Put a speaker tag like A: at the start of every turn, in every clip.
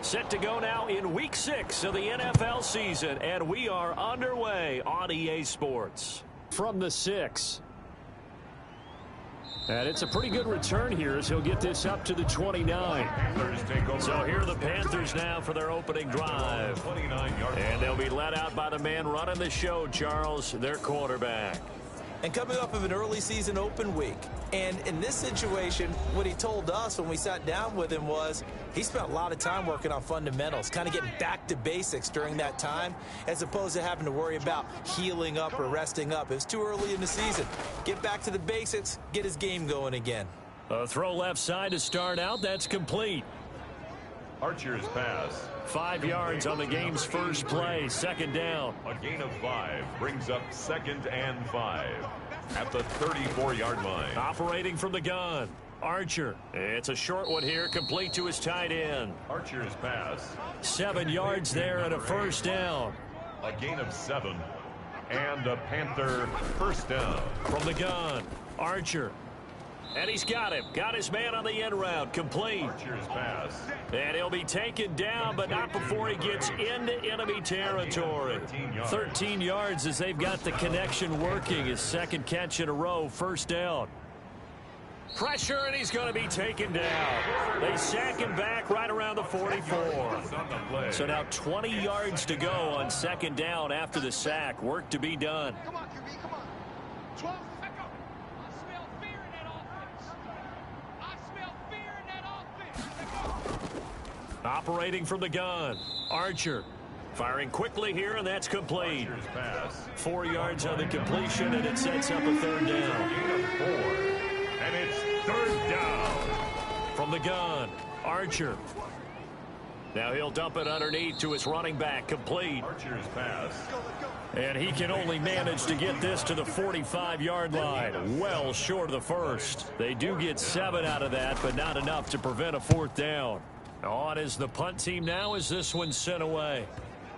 A: Set to go now in Week 6 of the NFL season, and we are underway on EA Sports. From the 6. And it's a pretty good return here as he'll get this up to the 29. So here are the Panthers now for their opening drive. And they'll be led out by the man running the show, Charles, their quarterback.
B: And coming off of an early season open week. And in this situation, what he told us when we sat down with him was he spent a lot of time working on fundamentals, kind of getting back to basics during that time, as opposed to having to worry about healing up or resting up. It was too early in the season. Get back to the basics, get his game going again.
A: A throw left side to start out. That's complete.
C: Archer's pass.
A: 5 yards on the game's first play. Second down.
C: A gain of 5 brings up 2nd and 5 at the 34-yard line.
A: Operating from the gun. Archer. It's a short one here, complete to his tight end.
C: Archer's pass.
A: 7 yards there and a first down.
C: A gain of 7 and a Panther first down.
A: From the gun. Archer. And he's got him. Got his man on the end route. Complete.
C: Archer's pass.
A: And he'll be taken down, but not before he gets into enemy territory. 13 yards as they've got the connection working. His second catch in a row. First down. Pressure, and he's going to be taken down. They sack him back right around the 44. So now 20 yards to go on second down after the sack. Work to be done.
D: Come on, QB, come on. 12, back up. I smell fear in that offense. I smell fear in that offense.
A: Operating from the gun. Archer. Firing quickly here, and that's complete. 4 yards on the completion, and it sets up a third down.
C: And it's third down.
A: From the gun, Archer. Now he'll dump it underneath to his running back, complete.
C: Archer's pass.
A: And he can only manage to get this to the 45-yard line. Well short of the first. They do get 7 out of that, but not enough to prevent a fourth down. On is the punt team now as this one's sent away.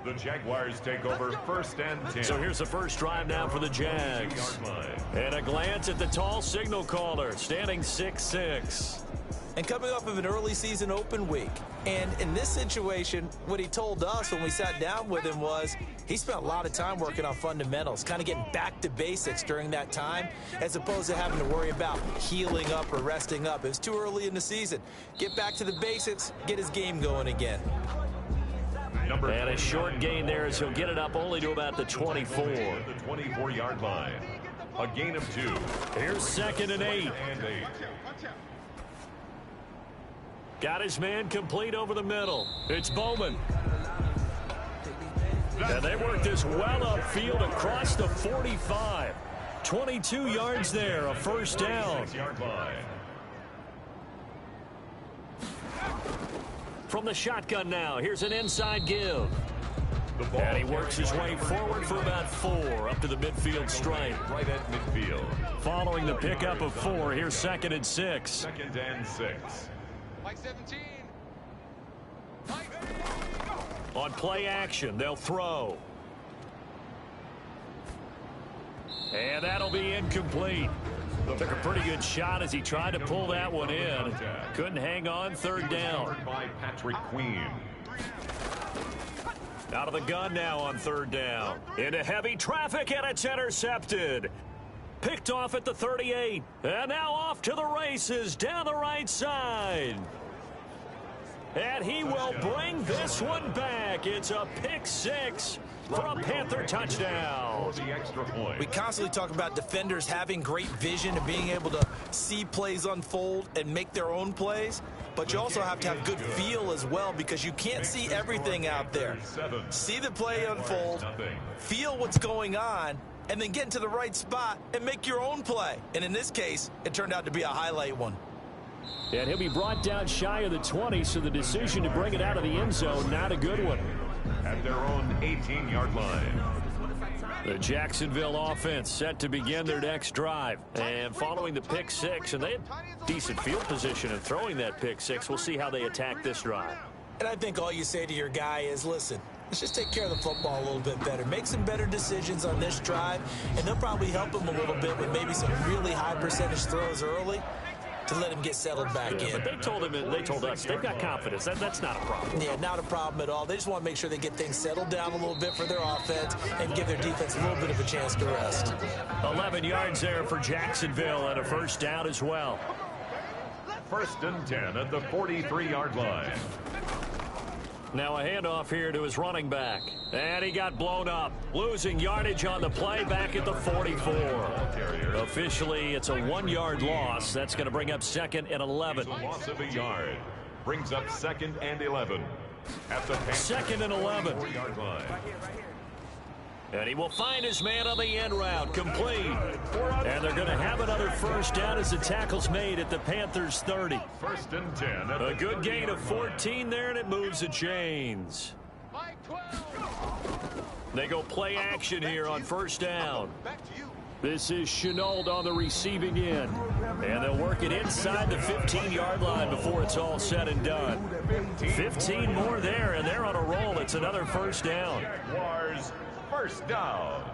C: The Jaguars take over 1st and 10.
A: So here's the first drive now for the Jags. And a glance at the tall signal caller, standing 6'6".
B: And coming off of an early season open week. And in this situation, what he told us when we sat down with him was he spent a lot of time working on fundamentals, kind of getting back to basics during that time, as opposed to having to worry about healing up or resting up. It was too early in the season. Get back to the basics, get his game going again.
A: And a short gain there as he'll get it up only to about the 24.
C: The 24-yard line. A gain of 2.
A: Here's 2nd and 8. Got his man complete over the middle. It's Bowman. And they work this well upfield across the 45. 22 yards there, a first down. From the shotgun now, here's an inside give. And he works his way forward for about 4 up to the midfield stripe.
C: Right at midfield.
A: Following the pickup of 4, here's 2nd and 6.
C: 2nd and 6.
D: Mike 17.
A: On play action, they'll throw. And that'll be incomplete. Took a pretty good shot as he tried to pull that one in. Couldn't hang on, third down.
C: By Patrick Queen.
A: Out of the gun now on third down. Into heavy traffic, and it's intercepted. Picked off at the 38. And now off to the races down the right side. And he will bring this one back. It's a pick 6 for a Panther touchdown.
C: The extra point.
B: We constantly talk about defenders having great vision and being able to see plays unfold and make their own plays. But you also have to have good feel as well, because you can't see everything out there. See the play unfold, feel what's going on, and then get into the right spot and make your own play. And in this case, it turned out to be a highlight one.
A: And he'll be brought down shy of the 20, so the decision to bring it out of the end zone, not a good one.
C: At their own 18-yard line.
A: The Jacksonville offense set to begin their next drive. And following the pick 6, and they had decent field position in throwing that pick 6. We'll see how they attack this drive.
B: And I think all you say to your guy is, listen, let's just take care of the football a little bit better. Make some better decisions on this drive, and they'll probably help him a little bit with maybe some really high percentage throws early to let him get settled back in.
A: But they told us they've got confidence. That's not a problem.
B: Yeah, not a problem at all. They just want to make sure they get things settled down a little bit for their offense and give their defense a little bit of a chance to rest.
A: 11 yards there for Jacksonville and a first down as well.
C: 1st and 10 at the 43-yard line.
A: Now a handoff here to his running back. And he got blown up. Losing yardage on the play back at the 44. Officially, it's a 1-yard loss. That's going to bring up 2nd and 11.
C: A loss of a yard. Brings up 2nd and 11. At the
A: 2nd and 11.
C: 4-yard line.
A: And he will find his man on the end route, complete. And they're going to have another first down as the tackle's made at the Panthers 30.
C: 1st and 10.
A: A good gain of 14 there, and it moves the chains. They go play action here on first down. This is Chenault on the receiving end. And they'll work it inside the 15-yard line before it's all said and done. 15 more there, and they're on a roll. It's another first down.
C: Jaguars, first down.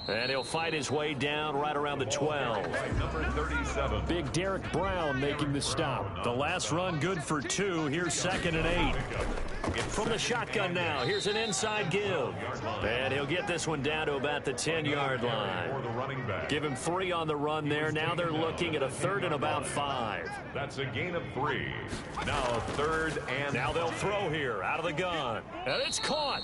A: And he'll fight his way down right around the 12.
C: Number 37.
A: Big Derek Brown making the stop. The last run good for 2. Here's 2nd and 8. From the shotgun now, here's an inside give. And he'll get this one down to about the 10-yard line. Give him 3 on the run there. Now they're looking at a 3rd and about 5.
C: That's a gain of 3. Now 3rd and...
A: Now they'll throw here out of the gun. And it's caught.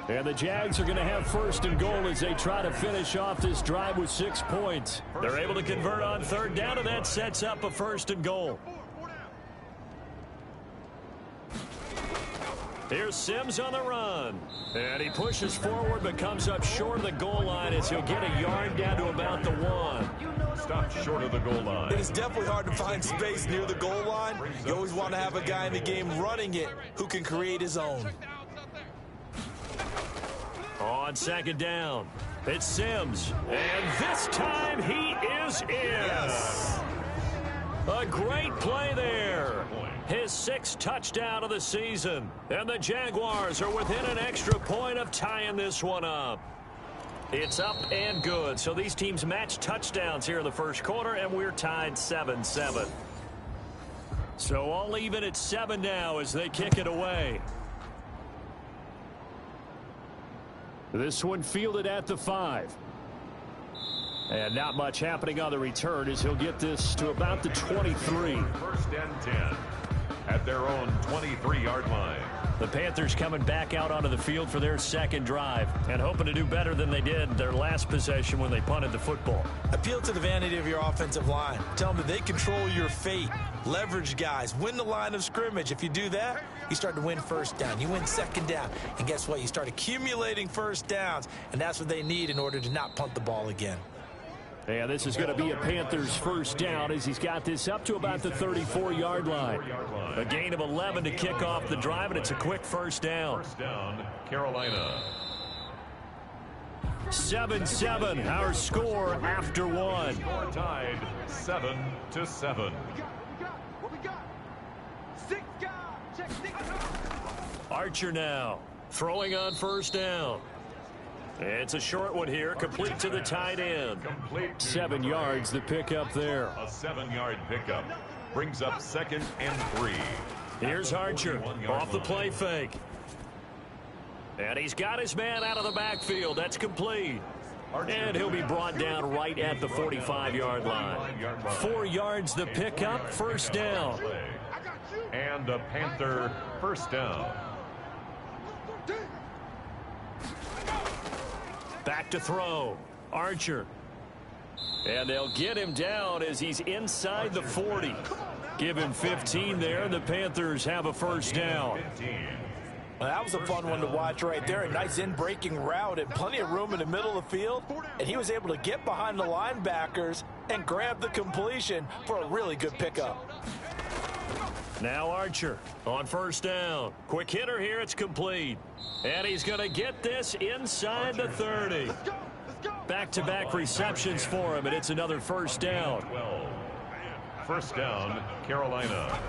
A: And the Jags are going to have 1st and goal as they try to finish off this drive with 6 points. They're able to convert on 3rd down, and that sets up a 1st and goal. Here's Sims on the run. And he pushes forward but comes up short of the goal line as he'll get a yard down to about the 1.
C: Stopped short of the goal line.
B: It is definitely hard to find space near the goal line. You always want to have a guy in the game running it who can create his own.
A: On 2nd down, it's Sims. And this time he is in. Yes. A great play there. His 6th touchdown of the season. And the Jaguars are within an extra point of tying this one up. It's up and good. So these teams match touchdowns here in the first quarter, and we're tied 7-7. So all even at 7 now as they kick it away. This one fielded at the 5. And not much happening on the return as he'll get this to about the 23.
C: 1st and 10 at their own 23-yard line.
A: The Panthers coming back out onto the field for their 2nd drive and hoping to do better than they did their last possession when they punted the football.
B: Appeal to the vanity of your offensive line. Tell them that they control your fate. Leverage guys. Win the line of scrimmage. If you do that, you start to win 1st down. You win 2nd down. And guess what? You start accumulating 1st downs. And that's what they need in order to not punt the ball again.
A: And this is going to be a Panthers 1st down as he's got this up to about the 34-yard line. A gain of 11 to kick off the drive, and it's a quick 1st down.
C: 1st down, Carolina.
A: 7-7, our score after 1.
C: Score tied 7-7.
A: Archer now throwing on 1st down. It's a short one here, complete to the tight end. 7 yards the pickup there.
C: A 7-yard pickup brings up 2nd and 3.
A: Here's Archer off the play fake. And he's got his man out of the backfield. That's complete. And he'll be brought down right at the 45-yard line. 4 yards the pickup, 1st down.
C: And a Panther 1st down.
A: Back to throw. Archer. And they'll get him down as he's inside the 40. Give him 15 there, and the Panthers have a 1st down.
B: Well, that was a fun one to watch right there. A nice in-breaking route and plenty of room in the middle of the field. And he was able to get behind the linebackers and grab the completion for a really good pickup.
A: Now Archer on 1st down. Quick hitter here. It's complete. And he's going to get this inside the 30. Back-to-back receptions for him, and it's another 1st down.
C: 1st down, Carolina.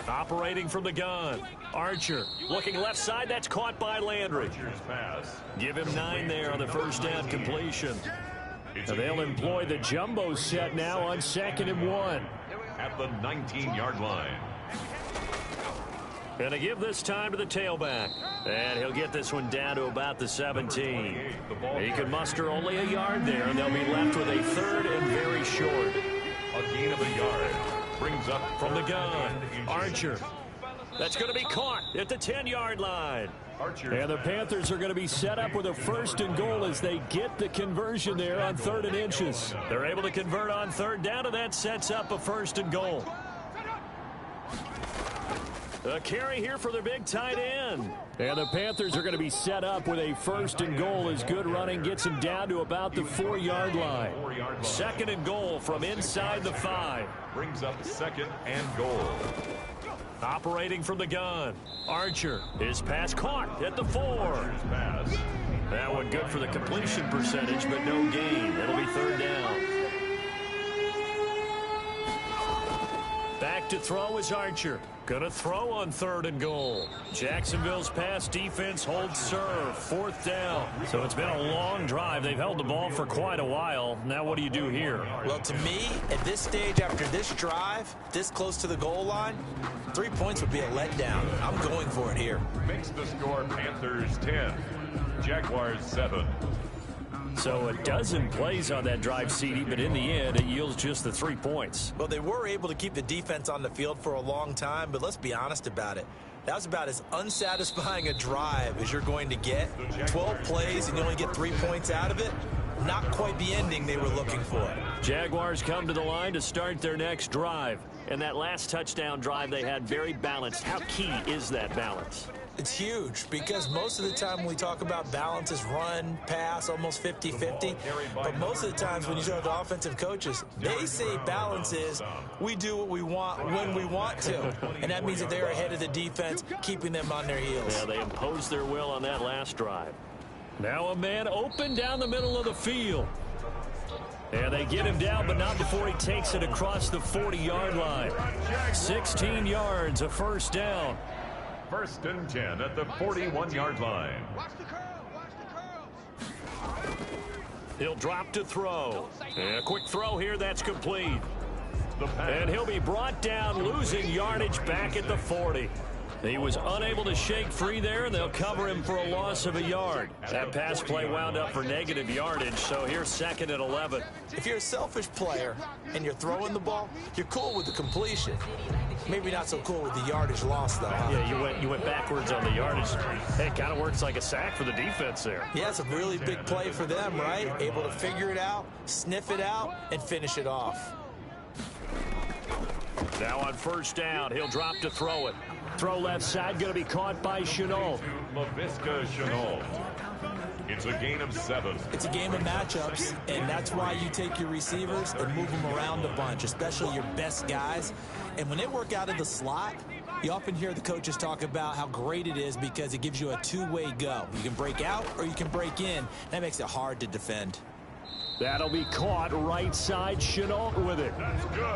A: Operating from the gun. Archer looking left side. That's caught by Landry.
C: Archer's pass.
A: Give him 9 there on the 1st down completion. And they'll employ the jumbo set now on 2nd and 1.
C: At the 19-yard line.
A: Going to give this time to the tailback. And he'll get this one down to about the 17. He can muster only a yard there, and they'll be left with a 3rd and very short.
C: A gain of a yard. Brings up
A: from the gun. Archer. That's going to be caught at the 10-yard line. And the Panthers are going to be set up with a 1st and goal as they get the conversion there on 3rd and inches. They're able to convert on 3rd down, and that sets up a 1st and goal. A carry here for the big tight end. And the Panthers are going to be set up with a 1st and goal as good running gets them down to about the 4-yard line. 2nd and goal from inside the 5.
C: Brings up 2nd and goal.
A: Operating from the gun. Archer. His pass caught at the 4. That one good for the completion percentage, but no gain. It'll be 3rd down. Back to throw is Archer. Gonna throw on 3rd and goal. Jacksonville's pass defense holds serve. 4th down. So it's been a long drive. They've held the ball for quite a while. Now what do you do here?
B: Well, to me, at this stage after this drive, this close to the goal line, 3 points would be a letdown. I'm going for it here.
C: Makes the score Panthers 10. Jaguars 7.
A: So a dozen plays on that drive, CD, but in the end, it yields just the 3 points.
B: Well, they were able to keep the defense on the field for a long time, but let's be honest about it. That was about as unsatisfying a drive as you're going to get. 12 plays and you only get 3 points out of it. Not quite the ending they were looking for.
A: Jaguars come to the line to start their next drive. And that last touchdown drive they had very balanced. How key is that balance?
B: It's huge because most of the time when we talk about balance is run, pass, almost 50-50. But most of the times when you talk to offensive coaches, they say balance is we do what we want when we want to. And that means that they're ahead of the defense, keeping them on their heels.
A: Yeah, they imposed their will on that last drive. Now a man open down the middle of the field. And they get him down, but not before he takes it across the 40-yard line. 16 yards, a 1st down.
C: 1st and 10 at the 41-yard line.
D: Watch the curl. Watch the curls.
A: He'll drop to throw. And a quick throw here, that's complete. And he'll be brought down, losing yardage back at the 40. He was unable to shake free there, and they'll cover him for a loss of a yard. That pass play wound up for negative yardage, so here's 2nd and 11.
B: If you're a selfish player and you're throwing the ball, you're cool with the completion. Maybe not so cool with the yardage loss, though. Huh?
A: Yeah, you went backwards on the yardage. Hey, it kind of works like a sack for the defense there.
B: Yeah, it's a really big play for them, right? Able to figure it out, sniff it out, and finish it off.
A: Now on 1st down, he'll drop to throw it. Throw left side, going to be caught by Chenault.
C: LaVisca Chenault. It's a gain of 7.
B: It's a game of matchups, and that's why you take your receivers and move them around a bunch, especially your best guys. And when they work out of the slot, you often hear the coaches talk about how great it is because it gives you a two-way go. You can break out or you can break in. That makes it hard to defend.
A: That'll be caught right side. Chenault with it.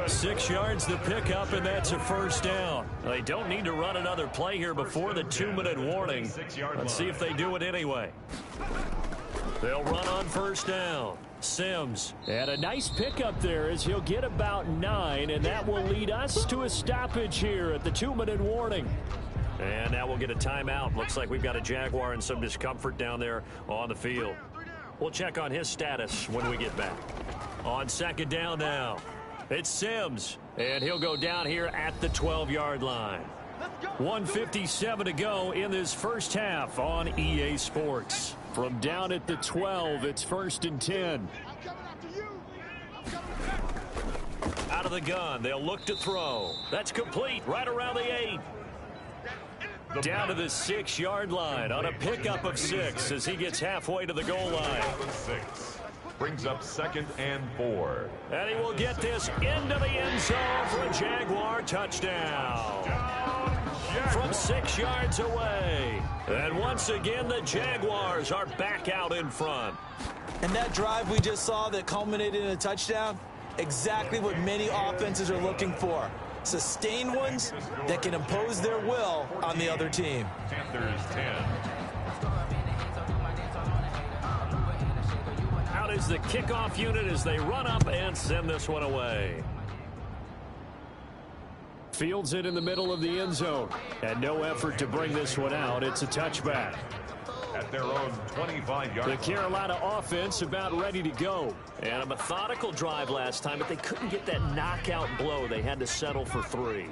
A: 6 yards the pickup, and that's a 1st down. They don't need to run another play here before the 2-minute warning. Let's see if they do it anyway. They'll run on 1st down. Sims. And a nice pickup there as he'll get about 9, and that will lead us to a stoppage here at the 2-minute warning. And now we'll get a timeout. Looks like we've got a Jaguar in some discomfort down there on the field. We'll check on his status when we get back. On 2nd down now, it's Sims, and he'll go down here at the 12-yard line. 1:57 to go in this first half on EA Sports. From down at the 12, it's 1st and 10. Out of the gun, they'll look to throw. That's complete right around the 8. Down to the 6-yard line on a pickup of 6 as he gets halfway to the goal line.
C: 6 brings up 2nd and 4.
A: And he will get this into the end zone for a Jaguar touchdown. From 6 yards away. And once again, the Jaguars are back out in front.
B: And that drive we just saw that culminated in a touchdown, exactly what many offenses are looking for. Sustained ones that can impose their will on the other team.
C: Panthers 10.
A: Out is the kickoff unit as they run up and send this one away. Fields it in the middle of the end zone. And no effort to bring this one out. It's a touchback.
C: At their own 25-yard line.
A: The Carolina offense about ready to go. And a methodical drive last time, but they couldn't get that knockout blow. They had to settle for 3.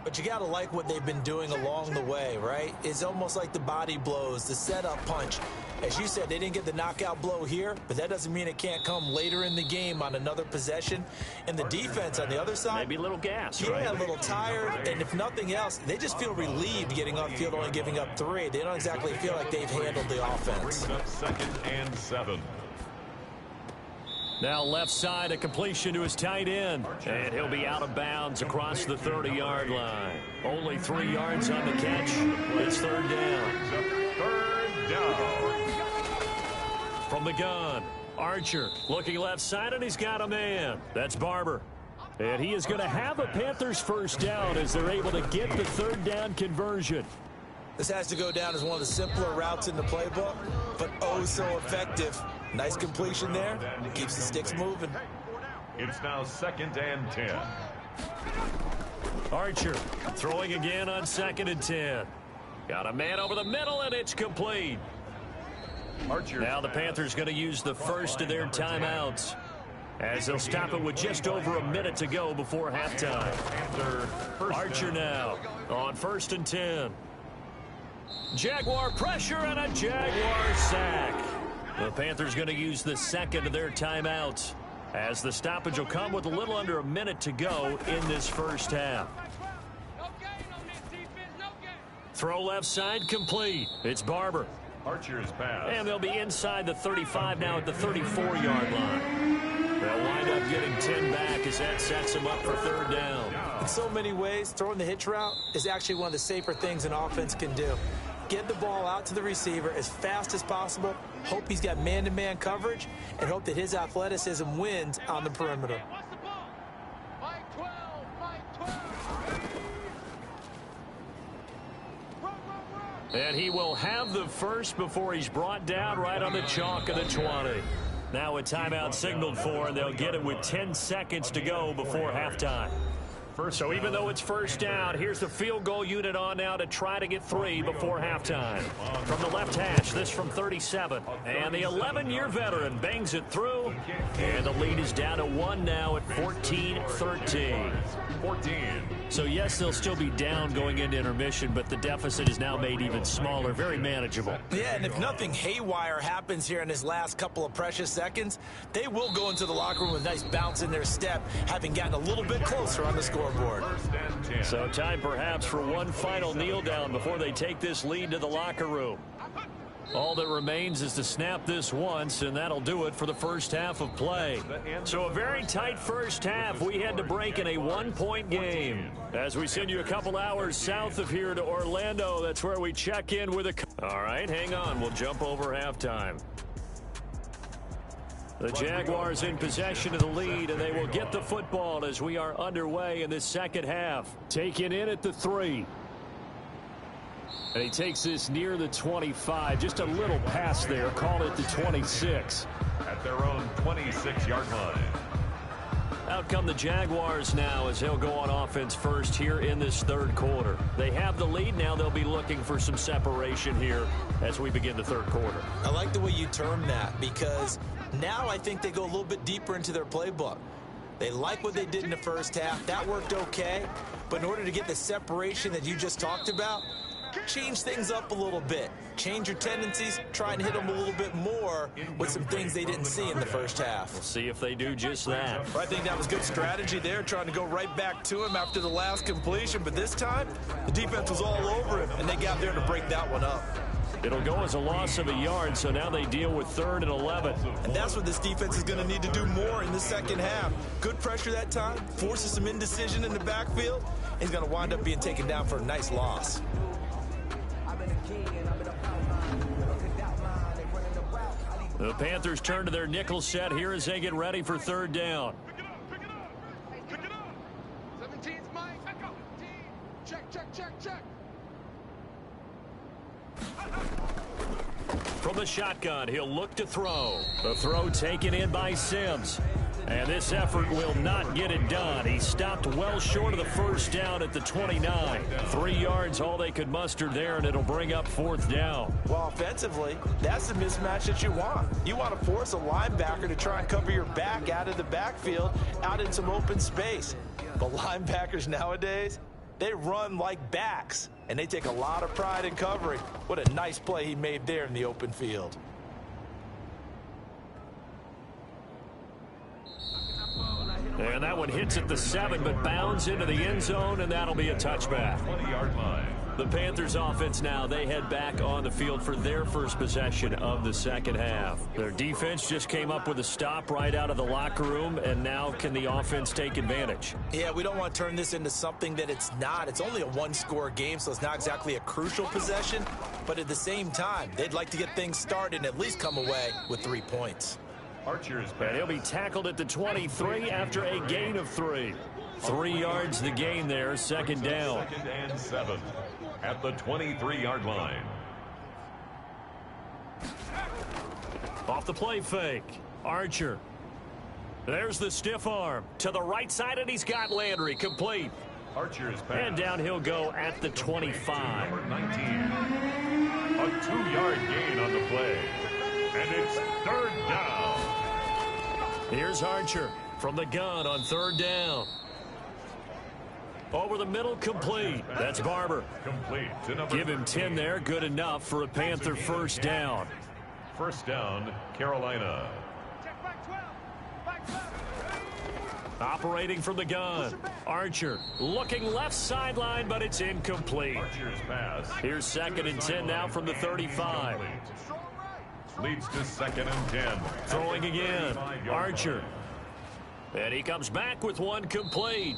B: But you got to like what they've been doing along the way, right? It's almost like the body blows, the setup punch. As you said, they didn't get the knockout blow here, but that doesn't mean it can't come later in the game on another possession. And the defense on the other side,
A: maybe a little gas,
B: yeah,
A: right?
B: A little tired. And if nothing else, they just feel relieved getting off field, only giving up 3. They don't exactly feel like they've handled the offense.
C: Brings up 2nd and 7.
A: Now left side, a completion to his tight end. And he'll be out of bounds across the 30-yard line. Only 3 yards on the catch. It's 3rd down.
C: 3rd down.
A: From the gun, Archer looking left side, and he's got a man. That's Barber. And he is going to have a Panthers 1st down as they're able to get the 3rd down conversion.
B: This has to go down as one of the simpler routes in the playbook, but oh so effective. Nice completion there. Keeps the sticks moving.
C: It's now 2nd and 10.
A: Archer throwing again on 2nd and 10. Got a man over the middle, and it's complete.
C: Archer.
A: Now the Panthers going to use the first of their timeouts as they'll stop it with just over a minute to go before halftime. Archer now on 1st and 10. Jaguar pressure and a Jaguar sack. The Panthers going to use the second of their timeouts as the stoppage will come with a little under a minute to go in this first half.
D: No gain on this defense, no gain.
A: Throw left side complete. It's Barber.
C: Archer's pass.
A: And they'll be inside the 35 now at the 34-yard line. They'll wind up getting 10 back as that sets them up for 3rd down.
B: In so many ways, throwing the hitch route is actually one of the safer things an offense can do. Get the ball out to the receiver as fast as possible, hope he's got man-to-man coverage, and hope that his athleticism wins on the perimeter.
D: What's the ball? Mike 12, Mike 12. Run, run, run.
A: And he will have the first before he's brought down right on the chalk of the 20. Now a timeout signaled for, and they'll get it with 10 seconds to go before halftime. So even though it's 1st down, here's the field goal unit on now to try to get 3 before halftime. From the left hash, this from 37. And the 11-year veteran bangs it through. And the lead is down to 1 now at 14-13.
C: 14.
A: So yes, they'll still be down going into intermission, but the deficit is now made even smaller, very manageable.
B: Yeah, and if nothing haywire happens here in his last couple of precious seconds, they will go into the locker room with a nice bounce in their step, having gotten a little bit closer on the scoreboard.
C: 1st and 10.
A: So time perhaps for one final kneel down before they take this lead to the locker room. All that remains is to snap this once, and that'll do it for the first half of play. So a very tight first half. We had to break in a 1-point game. As we send you a couple hours south of here to Orlando, that's where we check in with a... All right, hang on. We'll jump over halftime. The Jaguars in possession of the lead, and they will get the football as we are underway in this second half. Taken in at the 3. And he takes this near the 25. Just a little pass there. Call it the 26.
C: At their own 26-yard line.
A: Out come the Jaguars now as they'll go on offense first here in this 3rd quarter. They have the lead. Now they'll be looking for some separation here as we begin the 3rd quarter.
B: I like the way you term that, because now I think they go a little bit deeper into their playbook. They like what they did in the first half. That worked okay. But in order to get the separation that you just talked about, change things up a little bit. Change your tendencies. Try and hit them a little bit more with some things they didn't see in the first half.
A: We'll see if they do just that.
B: I think that was good strategy there, trying to go right back to him after the last completion. But this time, the defense was all over him, and they got there to break that one up.
A: It'll go as a loss of a yard, so now they deal with 3rd and 11.
B: And that's what this defense is going to need to do more in the second half. Good pressure that time, forces some indecision in the backfield. He's going to wind up being taken down for a nice loss.
A: The Panthers turn to their nickel set here as they get ready for 3rd down.
D: Pick it up, pick it up. 17's Mike. Echo. Check, check, check, check.
A: From From the shotgun, he'll look to throw. The throw taken in by Sims. And this effort will not get it done. He stopped well short of the first down at the 29. 3 yards all they could muster there, and it'll bring up 4th down.
B: Well, offensively, that's the mismatch that you want. You want to force a linebacker to try and cover your back out of the backfield, out in some open space. But linebackers nowadays, they run like backs, and they take a lot of pride in covering. What a nice play he made there in the open field.
A: And that one hits at the 7, but bounds into the end zone, and that'll be a touchback.
C: 20-yard line.
A: The Panthers offense now, they head back on the field for their first possession of the second half. Their defense just came up with a stop right out of the locker room, and now can the offense take advantage?
B: Yeah, we don't want to turn this into something that it's not. It's only a one-score game, so it's not exactly a crucial possession. But at the same time, they'd like to get things started and at least come away with 3 points.
C: Archer's
A: And he'll be tackled at the 23 after a gain of 3. 3 yards the gain there, second down.
C: 2nd and 7 at the 23-yard line.
A: Off the play fake. Archer. There's the stiff arm. To the right side, and he's got Landry complete.
C: Archer's pass.
A: And down he'll go at the 25.
C: Number 19. A 2-yard gain on the play. And it's 3rd down.
A: Here's Archer from the gun on 3rd down. Over the middle, complete. That's Barber.
C: Complete to number
A: Give him 10 there, good enough for a Panther first down.
C: 1st down, Carolina.
D: Check back 12. Back 12.
A: Operating from the gun. Archer looking left sideline, but it's incomplete.
C: Archer's pass.
A: Here's 2nd and 10 now from the 35.
C: Leads to 2nd and 10.
A: Throwing again. Archer. And he comes back with one complete.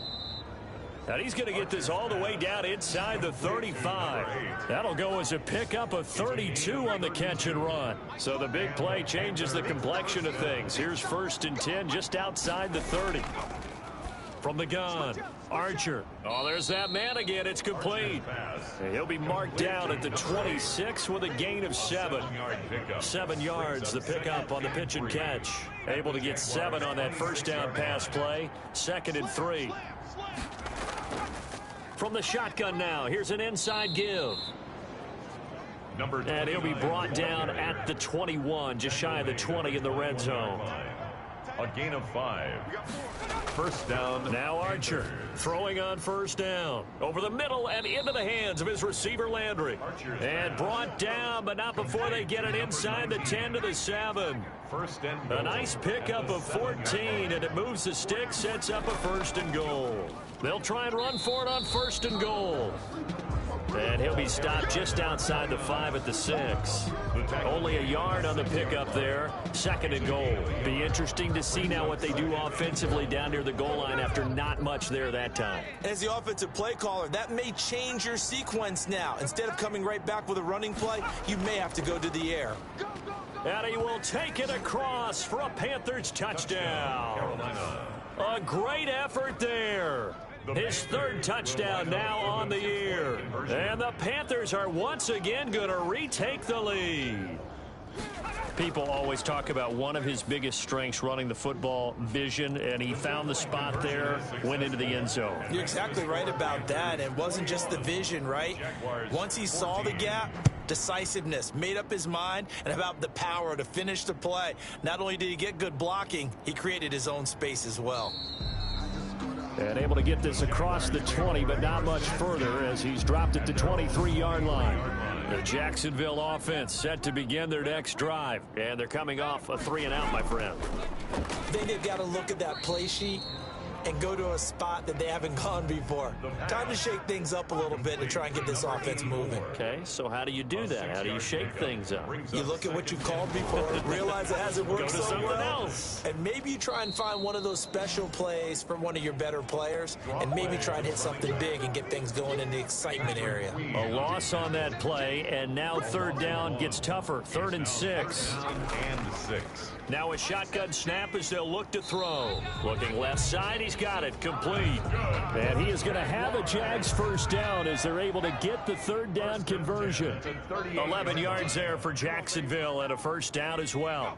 A: And he's going to get this all the way down inside the 35. That'll go as a pickup of 32 on the catch and run. So the big play changes the complexion of things. Here's 1st and 10 just outside the 30. From the gun, Archer. Oh, there's that man again. It's complete. And he'll be marked down at the 26 with a gain of 7. 7 yards, the pickup on the pitch and catch. Able to get 7 on that first down pass play. 2nd and 3. From the shotgun now, here's an inside give. And he'll be brought down at the 21, just shy of the 20 in the red zone.
C: A gain of 5. 1st down.
A: Now Archer throwing on 1st down. Over the middle and into the hands of his receiver Landry. And brought down, but not before they get it inside the 10 to the 7.
C: 1st and
A: A nice pickup of 14, and it moves the stick, sets up a 1st and goal. They'll try and run for it on 1st and goal. And he'll be stopped just outside the 5 at the 6. Only a yard on the pickup there. 2nd and goal. Be interesting to see now what they do offensively down near the goal line after not much there that time.
B: As the offensive play caller, that may change your sequence now. Instead of coming right back with a running play, you may have to go to the air.
A: And he will take it across for a Panthers touchdown. A great effort there. His 3rd touchdown now on the year. And the Panthers are once again going to retake the lead. People always talk about one of his biggest strengths, running the football, vision, and he found the spot there, went into the end zone.
B: You're exactly right about that. It wasn't just the vision, right? Once he saw the gap, decisiveness, made up his mind, and about the power to finish the play. Not only did he get good blocking, he created his own space as well.
A: And able to get this across the 20, but not much further as he's dropped at the 23-yard line. The Jacksonville offense set to begin their next drive. And they're coming off a 3-and-out, my friend.
B: I think they've got to look at that play sheet and go to a spot that they haven't gone before. Time to shake things up a little bit to try and get this offense moving.
A: Okay, so how do you do that? How do you shake things up?
B: You look at what you called before, realize it hasn't worked
A: Go to
B: so
A: someone
B: well,
A: else.
B: and maybe you try and find one of those special plays from one of your better players, and maybe try and hit something big and get things going in the excitement area.
A: A loss on that play, and now 3rd down gets tougher. 3rd and 6.
C: And 6.
A: Now a shotgun snap as they'll look to throw. Looking left side, he's he's got it complete. And he is going to have a Jags first down as they're able to get the third down conversion. 11 yards there for Jacksonville and a first down as well.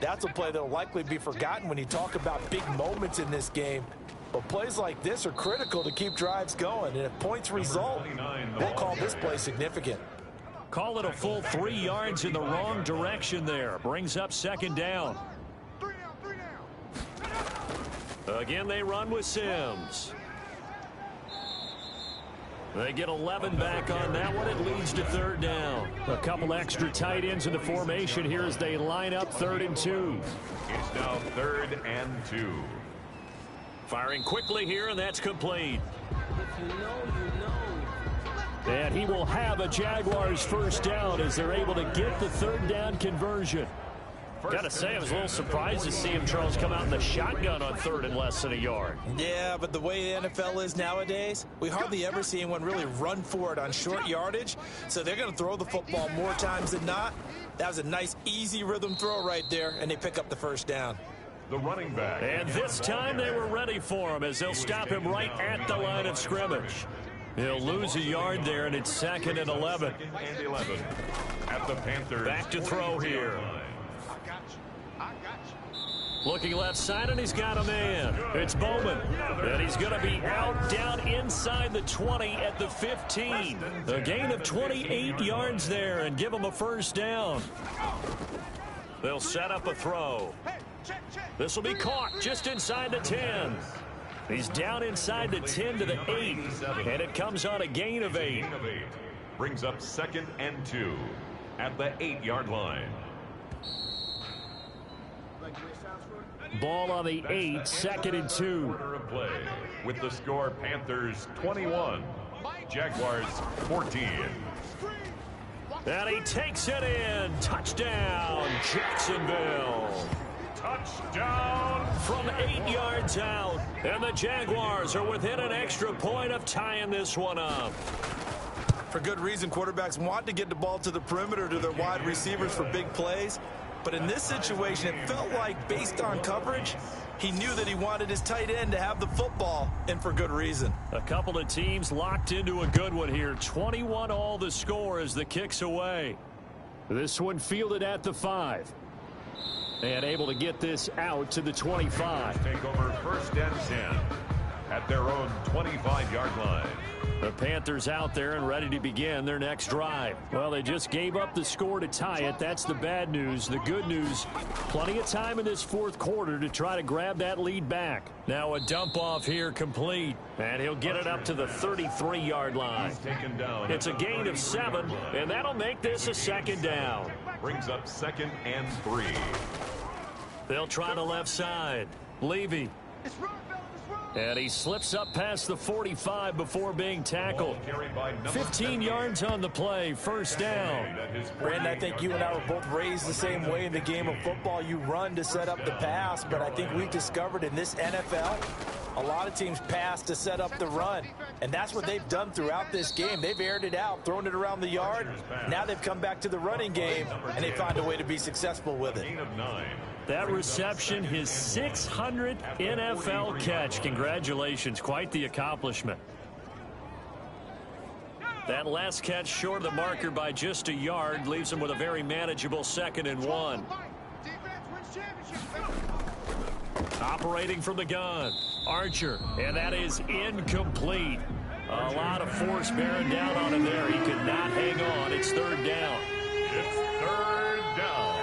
B: That's a play that will likely be forgotten when you talk about big moments in this game. But plays like this are critical to keep drives going. And if points result, we'll call this play significant.
A: Call it a full 3 yards in the wrong direction there. Brings up second down. Again, they run with Sims. They get 11 back on that one. It leads to third down. A couple extra tight ends in the formation here as they line up 3rd and 2.
C: It's now 3rd and 2.
A: Firing quickly here, and that's complete. And he will have a Jaguars first down as they're able to get the third down conversion. Got to say, I was a little surprised to see him, Charles, come out in the shotgun on 3rd and less than a yard.
B: Yeah, but the way the NFL is nowadays, we hardly ever see anyone really run for it on short yardage. So they're going to throw the football more times than not. That was a nice, easy rhythm throw right there, and they pick up the first down.
C: The running back.
A: And this time they were ready for him as they'll stop him right at the line of scrimmage. He'll lose a yard there, and it's 2nd and 11.
C: 2nd and 11 at the Panthers.
A: Back to throw here. Looking left side, and he's got a man. It's Bowman. And he's going to be out down inside the 20 at the 15. A gain of 28 yards there and give him a first down. They'll set up a throw. This will be caught just inside the 10. He's down inside the 10 to the 8. And it comes on a gain of 8.
C: Brings up 2nd and 2 at the 8-yard line.
A: Ball on the 8, 2nd and 2.
C: Quarter of play with the score Panthers 21, Jaguars 14.
A: And he takes it in. Touchdown, Jacksonville.
C: Touchdown
A: From 8 yards out. And the Jaguars are within an extra point of tying this one up.
B: For good reason, quarterbacks want to get the ball to the perimeter to their wide receivers for big plays. But in this situation, it felt like, based on coverage, he knew that he wanted his tight end to have the football, and for good reason.
A: A couple of teams locked into a good one here. 21 all the score as the kick's away. This one fielded at the 5. And able to get this out to the 25.
C: Take over 1st and 10 at their own 25-yard line.
A: The Panthers out there and ready to begin their next drive. Well, they just gave up the score to tie it. That's the bad news. The good news, plenty of time in this 4th quarter to try to grab that lead back. Now a dump off here complete. And he'll get it up to the 33-yard line. It's a gain of 7, and that'll make this a 2nd down.
C: Brings up 2nd and 3.
A: They'll try the left side. Levy. And he slips up past the 45 before being tackled. 15 yards on the play, first down.
B: Brandon, I think you and I were both raised the same way in the game of football. You run to set up the pass, but I think we've discovered in this NFL, a lot of teams pass to set up the run. And that's what they've done throughout this game. They've aired it out, thrown it around the yard. Now they've come back to the running game, and they find a way to be successful with it.
A: That reception, his 600th NFL catch. Congratulations, quite the accomplishment. That last catch short of the marker by just a yard leaves him with a very manageable 2nd and 1. Operating from the gun, Archer, and that is incomplete. A lot of force bearing down on him there. He could not hang on. It's 3rd down.
C: It's 3rd down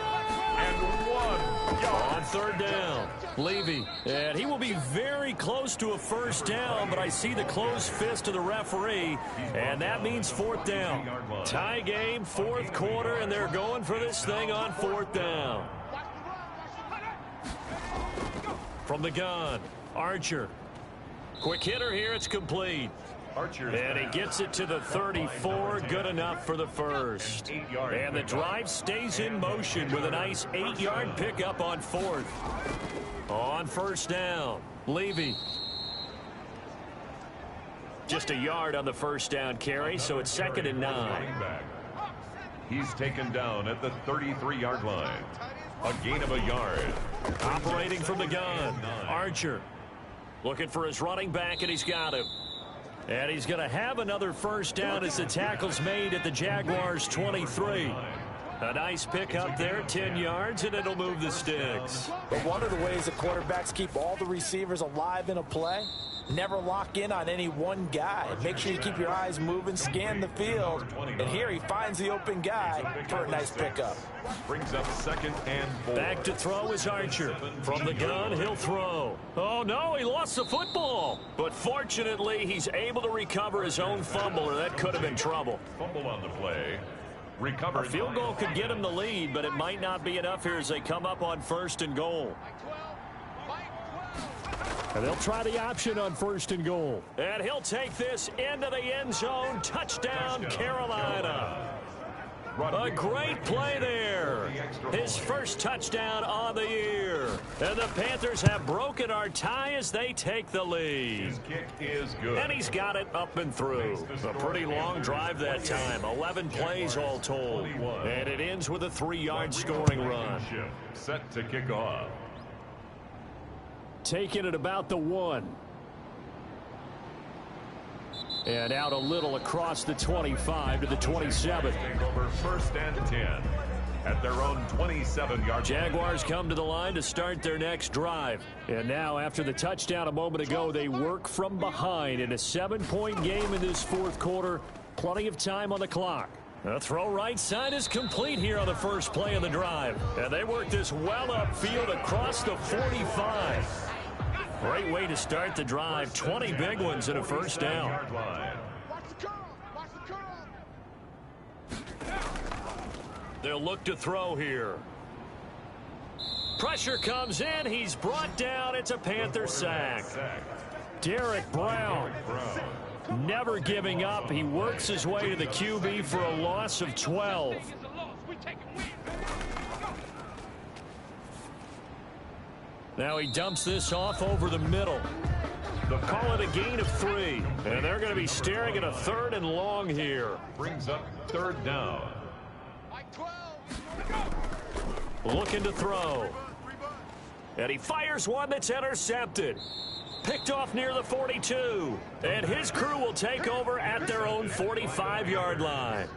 C: and 1 yard.
A: On 3rd down, Levy, and he will be very close to a first down, but I see the closed fist of the referee, and that means 4th down. Tie game, 4th quarter, and they're going for this thing on 4th down. From the gun, Archer. Quick hitter here, it's complete. And he gets it to the 34, good enough for the first. And the drive stays in motion with a nice 8-yard pickup on 4th. On first down, Levy. Just a yard on the first down carry, so it's 2nd and 9.
C: He's taken down at the 33-yard line. A gain of a yard.
A: Operating from the gun, Archer. Looking for his running back, and he's got him. And he's going to have another first down as the tackle's made at the Jaguars' 23. A nice pickup there, 10 yards, and it'll move the sticks.
B: But one of the ways that quarterbacks keep all the receivers alive in a play, never lock in on any one guy. Make sure you keep your eyes moving, scan the field. And here he finds the open guy for a nice pickup.
C: Brings up 2nd and 4.
A: Back to throw is Archer. From the gun, he'll throw. Oh, no, he lost the football. But fortunately, he's able to recover his own fumble, or that could have been trouble.
C: Fumble on the play. Recovered.
A: A field goal could get him the lead, but it might not be enough here as they come up on 1st and goal. And they'll try the option on 1st and goal. And he'll take this into the end zone. Touchdown, Carolina. A great play there. His first touchdown on the year. And the Panthers have broken our tie as they take the lead.
C: His kick is good.
A: And he's got it up and through. A pretty long drive that time. 11 plays all told. And it ends with a 3-yard scoring run.
C: Set to kick off.
A: Taking it about the 1. And out a little across the 25 to the 27.
C: Over 1st and 10 at their own 27-yard.
A: Jaguars come to the line to start their next drive. And now after the touchdown a moment ago, they work from behind in a 7-point game in this 4th quarter. Plenty of time on the clock. The throw right side is complete here on the first play of the drive. And they work this well upfield across the 45. Great way to start the drive. 20 big ones and a first down. They'll look to throw here. Pressure comes in. He's brought down. It's a Panther sack. Derek Brown. Never giving up. He works his way to the QB for a loss of 12. Now he dumps this off over the middle. They'll call it a gain of 3. And they're going to be staring at a 3rd and long here.
C: Brings up 3rd down.
A: Looking to throw. And he fires one that's intercepted. Picked off near the 42. And his crew will take over at their own 45-yard line.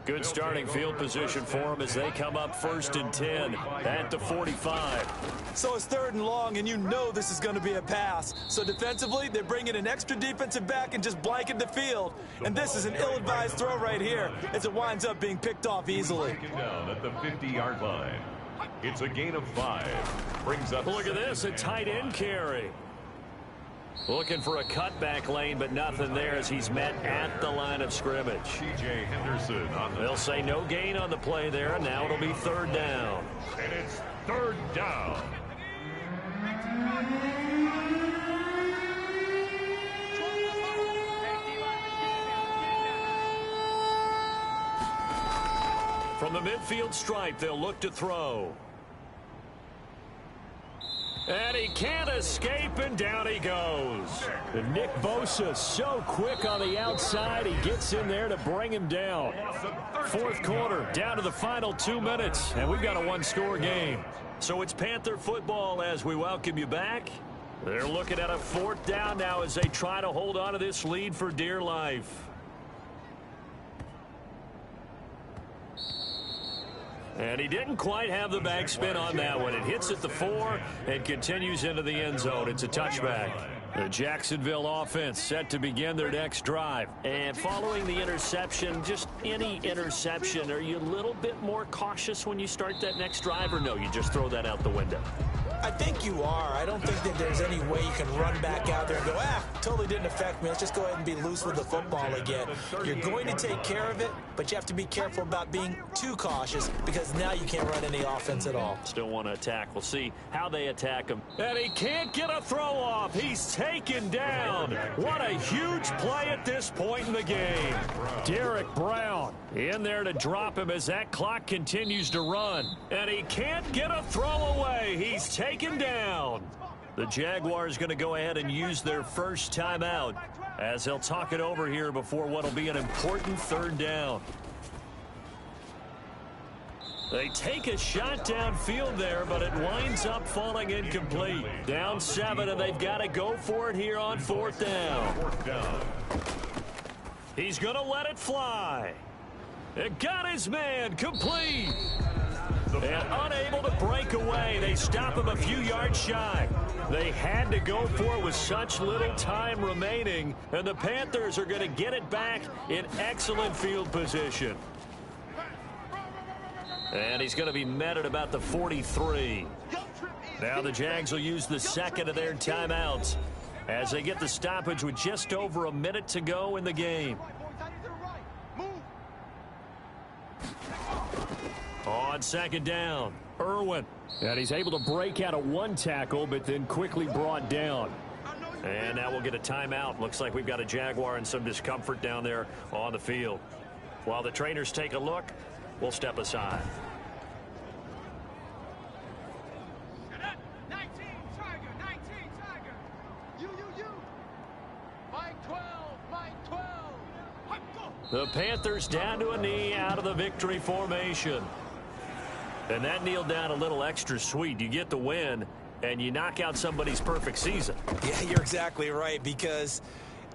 A: Good starting field position for them as they come up 1st and 10 at the 45.
B: So it's 3rd and long, and you know this is going to be a pass. So defensively, they bring in an extra defensive back and just blanket the field. And this is an ill-advised throw right here as it winds up being picked off easily.
C: Down at the 50-yard line. It's a gain of 5. Brings up.
A: Look at this, a tight end carry. Looking for a cutback lane, but nothing there as he's met at the line of scrimmage.
C: TJ Henderson on the.
A: They'll say no gain on the play there, and now it'll be 3rd down.
C: And it's 3rd down.
A: From the midfield stripe, they'll look to throw. And he can't escape, and down he goes. And Nick Bosa so quick on the outside. He gets in there to bring him down. 4th quarter, down to the final 2 minutes, and we've got a 1-score game. So it's Panther football as we welcome you back. They're looking at a 4th down now as they try to hold on to this lead for dear life. And he didn't quite have the backspin on that one. It hits at the 4 and continues into the end zone. It's a touchback. The Jacksonville offense set to begin their next drive. And following the interception, just any interception, are you a little bit more cautious when you start that next drive, or no, you just throw that out the window?
B: I think you are. I don't think that there's any way you can run back out there and go, totally didn't affect me. Let's just go ahead and be loose with the football again. You're going to take care of it, but you have to be careful about being too cautious because now you can't run any offense at all.
A: Still want to attack. We'll see how they attack him. And he can't get a throw off. He's taken down. What a huge play at this point in the game. Derek Brown in there to drop him as that clock continues to run. And he can't get a throw away. He's taken down. The Jaguars going to go ahead and use their first timeout as they'll talk it over here before what will be an important 3rd down. They take a shot downfield there, but it winds up falling incomplete. Down 7, and they've got to go for it here on 4th down. He's going to let it fly. It got his man complete. And unable to break away. They stop him a few yards shy. They had to go for it with such little time remaining, and the Panthers are going to get it back in excellent field position. And he's going to be met at about the 43. Now the Jags will use the second of their timeouts as they get the stoppage with just over a minute to go in the game. On 2nd down, Irwin. And he's able to break out of one tackle, but then quickly brought down. And now we'll get a timeout. Looks like we've got a Jaguar and some discomfort down there on the field. While the trainers take a look, we'll step aside.
D: 19 Tiger. You. Mike 12.
A: The Panthers down to a knee out of the victory formation. And that kneel down a little extra sweet. You get the win, and you knock out somebody's perfect season.
B: Yeah, you're exactly right, because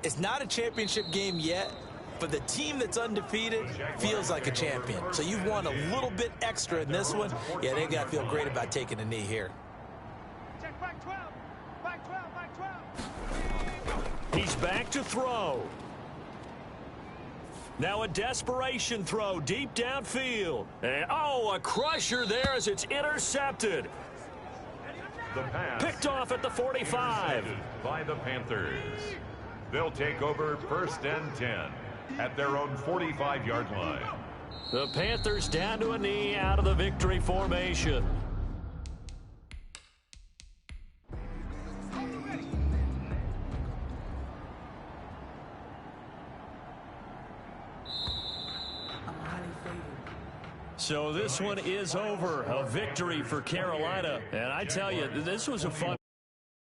B: it's not a championship game yet, but the team that's undefeated feels like a champion. So you've won a little bit extra in this one. Yeah, they've got to feel great about taking a knee here.
D: Check back 12.
A: He's back to throw. Now a desperation throw deep downfield. And, a crusher there as it's intercepted.
C: The pass
A: Picked off at the 45.
C: by the Panthers. They'll take over 1st and 10 at their own 45-yard line.
A: The Panthers down to a knee out of the victory formation. So this one is over. A victory for Carolina. And I tell you, this was a fun